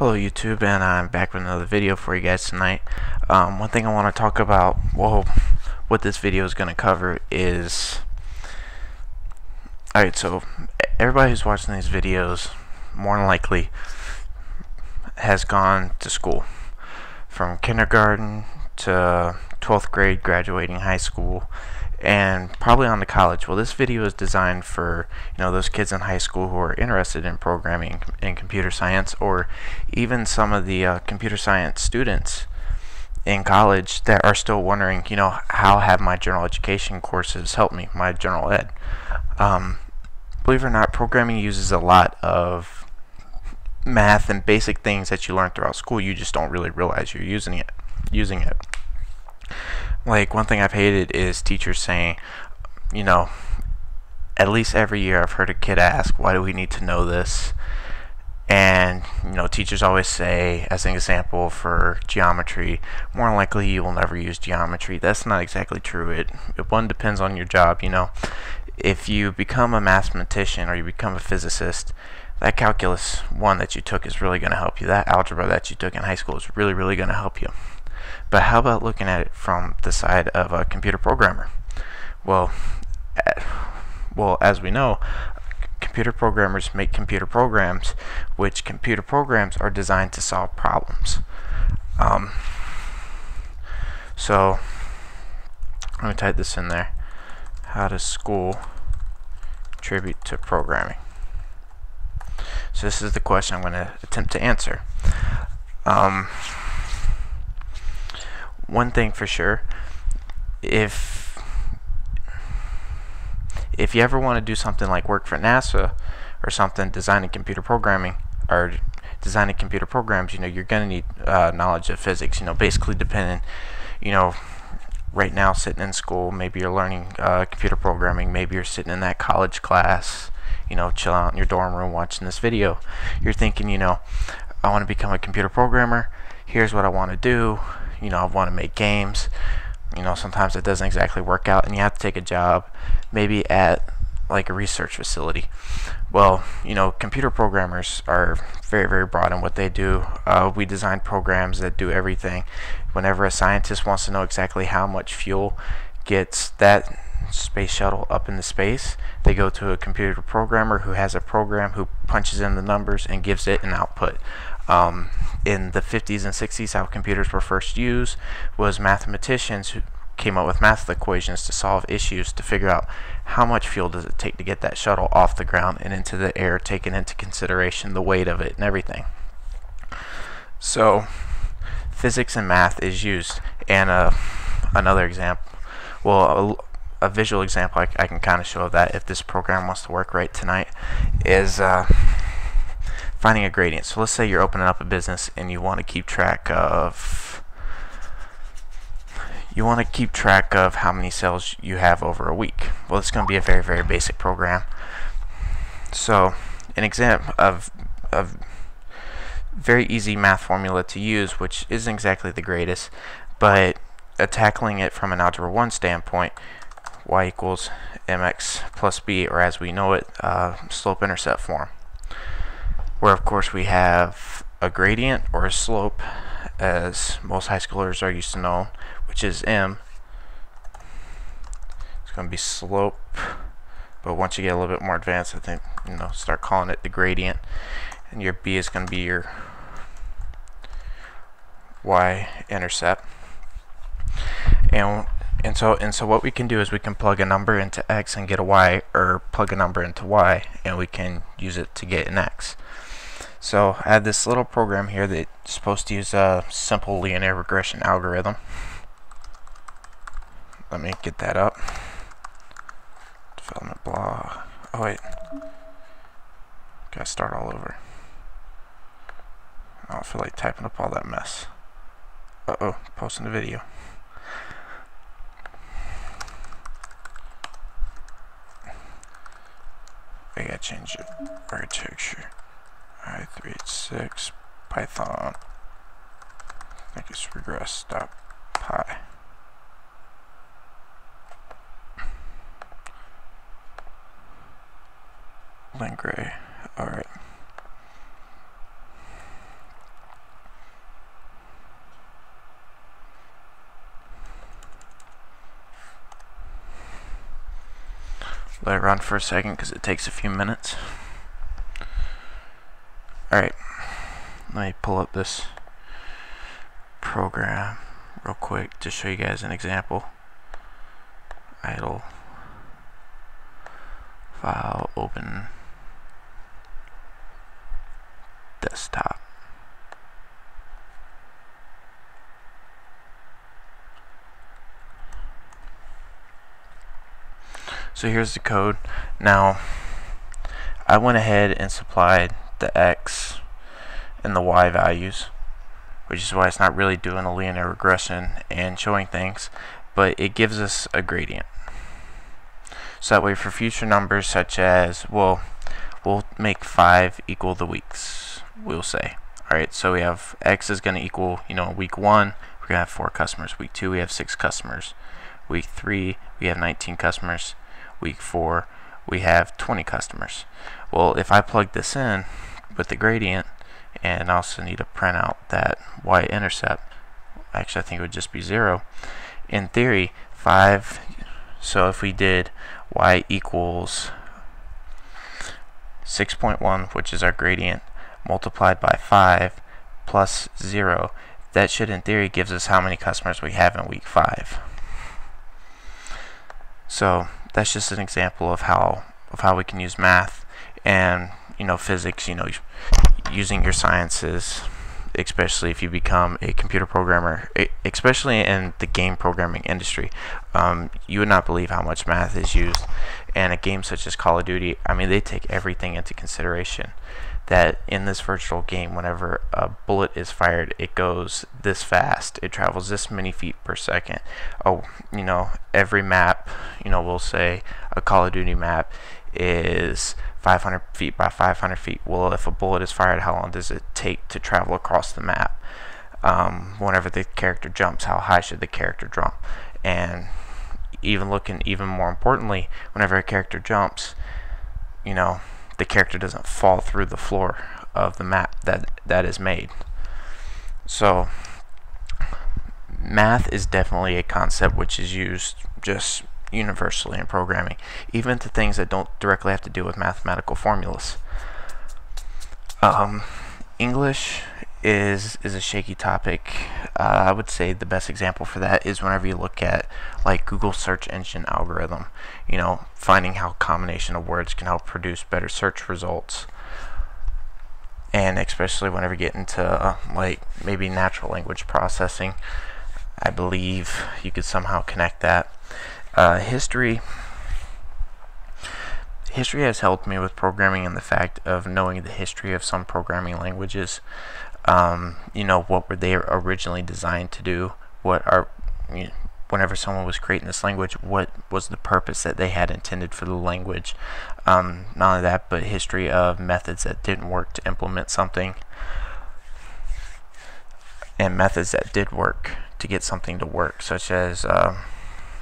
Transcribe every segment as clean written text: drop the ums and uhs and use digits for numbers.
Hello YouTube, and I'm back with another video for you guys tonight. One thing I want to talk about, well, what this video is going to cover is, alright, so everybody who's watching these videos more than likely has gone to school, from kindergarten to 12th grade, graduating high school, and probably on to college. Well, this video is designed for those kids in high school who are interested in programming and computer science, or even some of the computer science students in college that are still wondering, how have my general education courses helped me, my general ed. Believe it or not, programming uses a lot of math and basic things that you learn throughout school. You just don't really realize you're using it. Like, one thing I've hated is teachers saying, at least every year I've heard a kid ask, why do we need to know this? And, teachers always say, as an example for geometry, more than likely you will never use geometry. That's not exactly true. It one depends on your job, If you become a mathematician or you become a physicist, that calculus 1 that you took is really going to help you. That algebra that you took in high school is really, really going to help you. But how about looking at it from the side of a computer programmer? Well, as we know, computer programmers make computer programs, which computer programs are designed to solve problems. So let me type this in there. How does school contribute to programming? So this is the question I'm going to attempt to answer. One thing for sure, if you ever want to do something like work for NASA or something, designing computer programming or designing computer programs, you're going to need knowledge of physics. Basically depending, right now sitting in school, maybe you're learning computer programming, maybe you're sitting in that college class, chilling out in your dorm room watching this video. You're thinking, I want to become a computer programmer. Here's what I want to do. I want to make games. Sometimes it doesn't exactly work out, and you have to take a job, maybe at like a research facility. Well, computer programmers are very, very broad in what they do. We design programs that do everything. Whenever a scientist wants to know exactly how much fuel gets that space shuttle up into space, they go to a computer programmer who has a program who punches in the numbers and gives it an output. In the 50s and 60s, how computers were first used was mathematicians who came up with math equations to solve issues, to figure out how much fuel does it take to get that shuttle off the ground and into the air, taking into consideration the weight of it and everything. So physics and math is used. And another example, a visual example I can kind of show of that, if this program wants to work right tonight, is finding a gradient. So let's say you're opening up a business and you want to keep track of how many sales you have over a week. Well, it's going to be a very, very basic program. So an example of a very easy math formula to use, which isn't exactly the greatest, but tackling it from an algebra 1 standpoint, y equals mx plus b, or as we know it, slope-intercept form, where of course we have a gradient or a slope, as most high schoolers are used to know, which is m. It's going to be slope, but once you get a little bit more advanced, I think start calling it the gradient, and your b is going to be your y-intercept. And so what we can do is we can plug a number into x and get a y, or plug a number into y and we can use it to get an x. So I have this little program here that's supposed to use a simple linear regression algorithm. Let me get that up. Development blog. Oh wait. Gotta start all over. I don't feel like typing up all that mess. Uh-oh, posting the video. I gotta change it. Architecture. I386 Python. I think it's regress.py. Lengray. Alright. let it run for a second because it takes a few minutes. Alright, let me pull up this program real quick to show you guys an example. Idle file, open desktop. So here's the code. Now I went ahead and supplied the X and the Y values, which is why it's not really doing a linear regression and showing things, but it gives us a gradient. So that way for future numbers such as, well, we'll make 5 equal the weeks, we'll say. Alright, so we have X is going to equal, week 1, we're going to have 4 customers. Week 2, we have 6 customers. Week 3, we have 19 customers. Week 4, we have 20 customers. Well, if I plug this in with the gradient, and I also need to print out that y-intercept, actually I think it would just be 0. In theory, 5, so if we did y equals 6.1, which is our gradient, multiplied by 5 plus 0, that should in theory gives us how many customers we have in week 5. So that's just an example of how we can use math and physics, using your sciences, especially if you become a computer programmer, especially in the game programming industry. You would not believe how much math is used. And a game such as Call of Duty, I mean, they take everything into consideration. That in this virtual game, whenever a bullet is fired, it goes this fast, it travels this many feet per second. Oh, every map, we'll say a Call of Duty map is 500 feet by 500 feet. Well, if a bullet is fired, how long does it take to travel across the map? Whenever the character jumps, how high should the character jump? And even more importantly, whenever a character jumps, the character doesn't fall through the floor of the map that is made. So math is definitely a concept which is used just universally in programming, even to things that don't directly have to do with mathematical formulas. English is a shaky topic. I would say the best example for that is whenever you look at like Google search engine algorithm, finding how combination of words can help produce better search results. And especially whenever you get into like maybe natural language processing, I believe you could somehow connect that. History has helped me with programming in the fact of knowing the history of some programming languages. What were they originally designed to do? Whenever someone was creating this language, what was the purpose that they had intended for the language? Not only that, but history of methods that didn't work to implement something, and methods that did work to get something to work, such as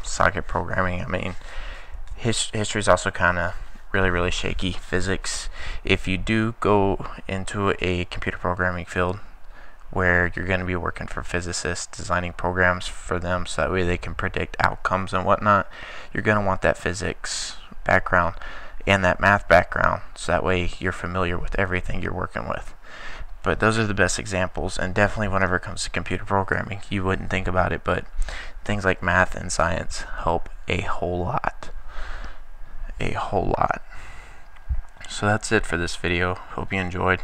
socket programming. I mean, history is also kind of really shaky. Physics, if you do go into a computer programming field where you're going to be working for physicists, designing programs for them so that way they can predict outcomes and whatnot, you're going to want that physics background and that math background, so that way you're familiar with everything you're working with. But those are the best examples, and definitely whenever it comes to computer programming, you wouldn't think about it, but things like math and science help a whole lot. So that's it for this video. Hope you enjoyed.